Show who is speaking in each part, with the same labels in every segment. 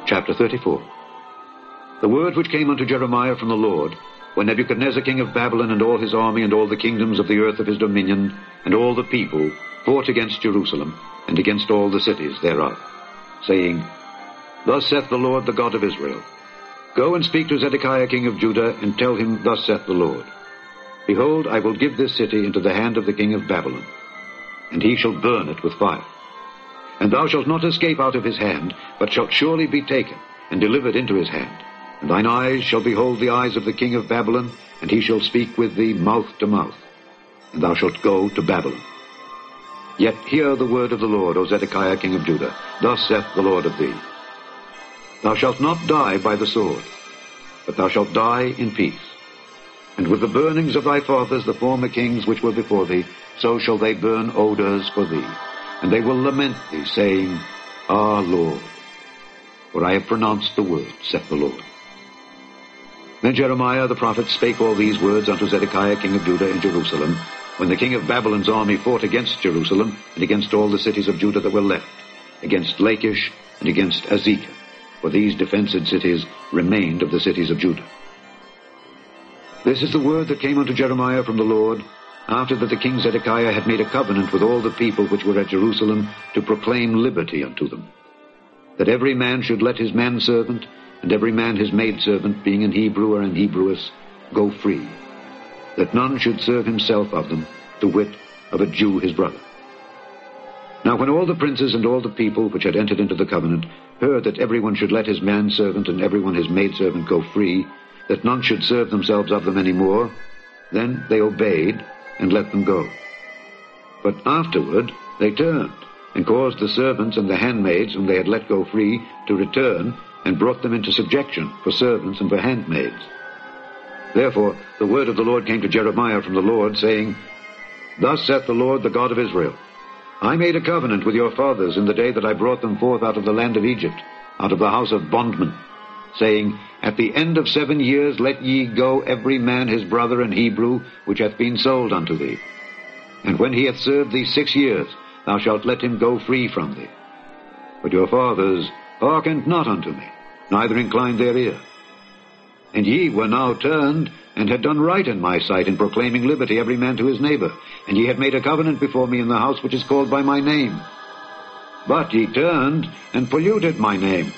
Speaker 1: Chapter 34. The word which came unto Jeremiah from the Lord, when Nebuchadnezzar king of Babylon and all his army and all the kingdoms of the earth of his dominion and all the people fought against Jerusalem and against all the cities thereof, saying, Thus saith the Lord, the God of Israel, Go and speak to Zedekiah king of Judah, and tell him, Thus saith the Lord, Behold, I will give this city into the hand of the king of Babylon, and he shall burn it with fire. And thou shalt not escape out of his hand, but shalt surely be taken, and delivered into his hand. And thine eyes shall behold the eyes of the king of Babylon, and he shall speak with thee mouth to mouth, and thou shalt go to Babylon. Yet hear the word of the Lord, O Zedekiah king of Judah. Thus saith the Lord of thee, Thou shalt not die by the sword, but thou shalt die in peace. And with the burnings of thy fathers, the former kings which were before thee, so shall they burn odors for thee. And they will lament thee, saying, Ah, Lord, for I have pronounced the word, saith the Lord. Then Jeremiah the prophet spake all these words unto Zedekiah king of Judah in Jerusalem, when the king of Babylon's army fought against Jerusalem, and against all the cities of Judah that were left, against Lachish, and against Azekah, for these defenced cities remained of the cities of Judah. This is the word that came unto Jeremiah from the Lord, after that the king Zedekiah had made a covenant with all the people which were at Jerusalem to proclaim liberty unto them, that every man should let his manservant and every man his maidservant, being an Hebrew or an Hebrewess, go free, that none should serve himself of them, to wit, of a Jew his brother. Now when all the princes and all the people which had entered into the covenant heard that every one should let his manservant and every one his maidservant go free, that none should serve themselves of them any more, then they obeyed and let them go. But afterward they turned, and caused the servants and the handmaids whom they had let go free to return, and brought them into subjection for servants and for handmaids. Therefore the word of the Lord came to Jeremiah from the Lord, saying, Thus saith the Lord, the God of Israel, I made a covenant with your fathers in the day that I brought them forth out of the land of Egypt, out of the house of bondmen, saying, At the end of 7 years let ye go every man his brother and Hebrew, which hath been sold unto thee. And when he hath served thee 6 years, thou shalt let him go free from thee. But your fathers hearkened not unto me, neither inclined their ear. And ye were now turned, and had done right in my sight, in proclaiming liberty every man to his neighbor. And ye had made a covenant before me in the house which is called by my name. But ye turned, and polluted my name,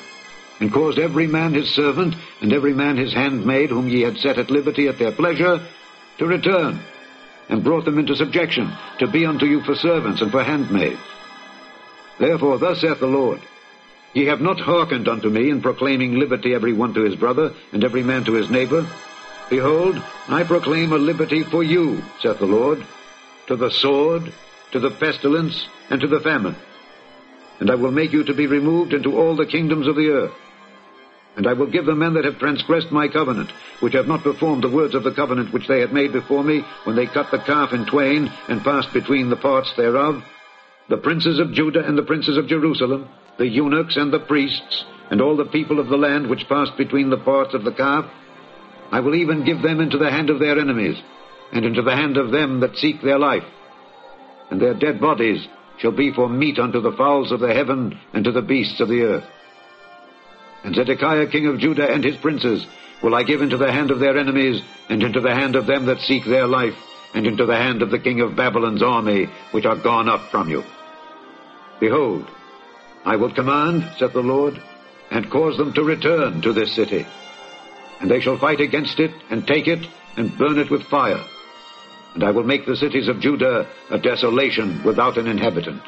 Speaker 1: and caused every man his servant, and every man his handmaid, whom ye had set at liberty at their pleasure, to return, and brought them into subjection, to be unto you for servants and for handmaids. Therefore thus saith the Lord, Ye have not hearkened unto me in proclaiming liberty every one to his brother, and every man to his neighbor. Behold, I proclaim a liberty for you, saith the Lord, to the sword, to the pestilence, and to the famine. And I will make you to be removed into all the kingdoms of the earth. And I will give the men that have transgressed my covenant, which have not performed the words of the covenant which they had made before me, when they cut the calf in twain, and passed between the parts thereof, the princes of Judah and the princes of Jerusalem, the eunuchs and the priests, and all the people of the land which passed between the parts of the calf. I will even give them into the hand of their enemies, and into the hand of them that seek their life. And their dead bodies shall be for meat unto the fowls of the heaven, and to the beasts of the earth. And Zedekiah king of Judah and his princes will I give into the hand of their enemies, and into the hand of them that seek their life, and into the hand of the king of Babylon's army, which are gone up from you. Behold, I will command, saith the Lord, and cause them to return to this city. And they shall fight against it, and take it, and burn it with fire. And I will make the cities of Judah a desolation without an inhabitant.